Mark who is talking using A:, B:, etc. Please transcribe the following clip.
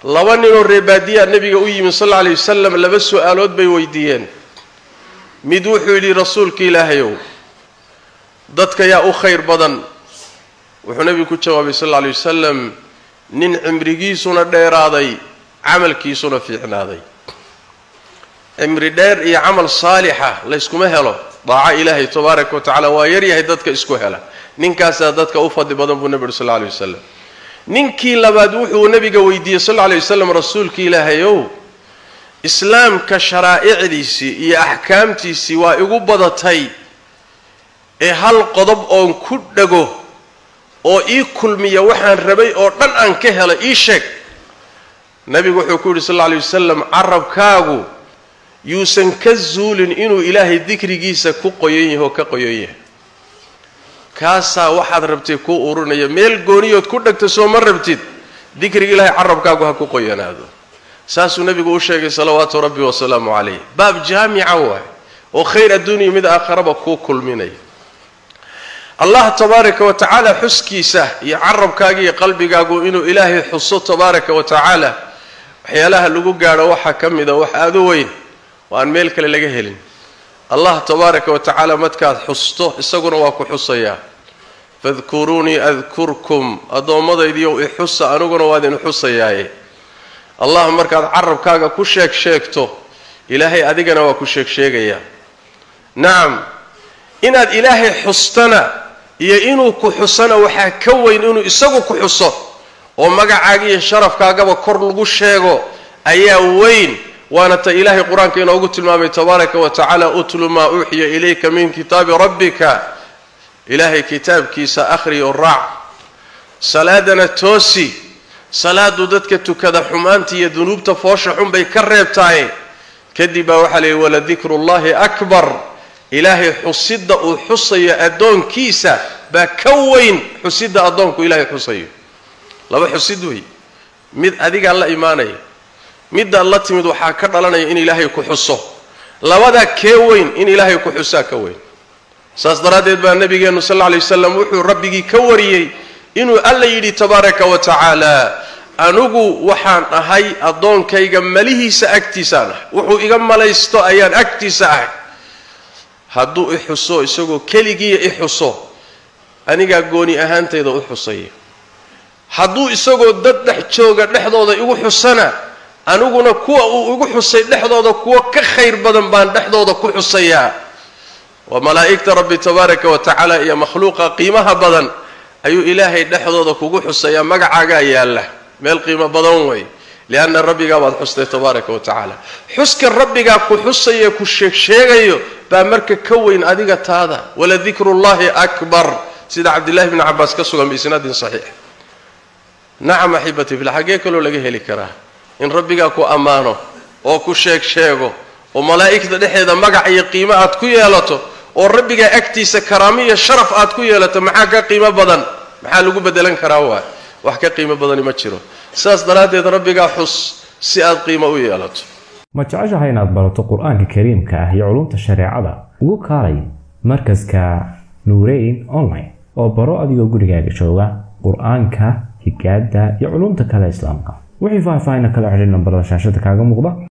A: laba nin oo reebaadiya nabiga u yimid sallallahu alayhi wasallam laba su'aalood bay weydiiyeen mid wuxuu yiri rasuulka ilaahayow dadka yaa u khayr badan wuxuu nabigu ku jawaabay sallallahu alayhi wasallam nin cimrigiisuna dheeraaday amalkiisuna fiicnaaday cimri dheer iyo amal saalixa la isku ma helo daaca ilaahay tabaaraka wa taala waa yar yahay dadka isku hela ninkaas dadka u fadli badan buu nabiga sallallahu alayhi wasallam ninkii labaad wuxuu nabiga weydiiyay sallallahu alayhi wasallam rasuulka ilaahayow islaamka sharaa'icdiisi iyo ahkaamtiisi waa igu badatay ee hal qodob oo ku dhago oo ii kulmiya waxaan rabay oo dhan aan ka helay ii sheeg nabigu wuxuu ku yiri sallallahu alayhi wasallam arabkaagu yuusan ka zuulin inuu ilaahay dhikrigiisa ku qoyan yahay oo ka qoyan yahay kaasa waxaad rabtay ku ururinaya meel gooniyood ku dhagto soo ma rabtid dhikriga ilaahay arabkaagu ha ku qoyanaado saasuu nabigu u sheegay salawaatu rabbi wa salaamu alayhi baab jaami'a oo khayr adduunyo mid aakhiraba ku kulminay الله تبارك وتعالى حسكيسه يا عربكاغي يا قلبكاغو انه الهي حسو تبارك وتعالى وحيالها لوغو غاaro waxa kamida wax aad u weyn waan meel kale laga helin الله تبارك وتعالى madkaad xusto isaguna waa ku xusaya fadhkuruni adhkurkum adoomadaydiyo i xusa anuguna waa idin xusayaaye الله markaad carabkaaga ku sheegto ilaahay adigana waa ku sheegaya naam inaad ilaahay xustana iyo inuu ku xusana waxa ka weyn inuu isagu ku xuso oo magacaaga iyo sharafkaagaba kor lagu sheego ayaa weyn waana ta ilaahay quraanka inoogu tilmaamay tabaaraka wa taala utlu ma uhiya ilayka min kitabi rabbika ilaahay kitaabkiisa akhri oo raac salaadana toosi salaadu dadka tukada xumaantii iyo dunuubta foosha xun bay ka reebtaay kadib waxa leeyahay wala dhikrullahi akbar إلهي حسد وحصي أدون كيسا بكوين حسد أدونك إلهي حصي لو حسدوه مد أديك الله إيماني مد الله تمد وحاكر لنا إن إلهي كحصه لو هذا كوين إن إلهي كحصا كوين سأصدرات يدبع النبي صلى الله عليه وسلم وحو ربك كوري إنه الله يدي تبارك وتعالى أنوغو وحان أهي أدون كي مليه سأكتسانه وحو إغم ليستو أيان أكتسانه hadduu ixuso isagoo kaligiya ixuso aniga gooni ahaantayda u xusay hadduu isagoo dad dhex jooga dhexdooda igu xusana aniguna kuwa uu igu xusay dhexdooda kuwa ka khayr badan baan dhexdooda ku xusaya wa malaa'ikta rabbi tabaaraka wa ta'ala iyo makhluuqa qiimaha badan ayuu ilaahay dhexdooda kugu xusaya magacaaga yaala meel qiimo badan way لأن ربك بعد حسن تبارك وتعالى حسك ربك كحسية كشيء بأمرك كوين أديك هذا ولا ذكر الله أكبر سيد عبد الله بن عباس كسر بإسناد صحيح نعم أحبتي في الحقيقة لو لقيه لكراه إن ربك كو أمانه أو كشيء وملائكة ده مجا أي قيمة أتكويالته وربك أكتي سكرامية شرف أتكويالته معك قيمة بدن محلو بدلن كراوه وحكي قيمة بدن ما تشيره ساس دراديد ربك حس سياد قيمة ويالته
B: ما تعجها inaad barato quraanka kariimka ah iyo culumta shariicada ugu kaalay markaska Nuurayn online oo baro adiga gurigaaga jooga quraanka higaada iyo culumta kale islaamka wixii faahfaahin kala xiriir nambarada shaashada kaaga muuqda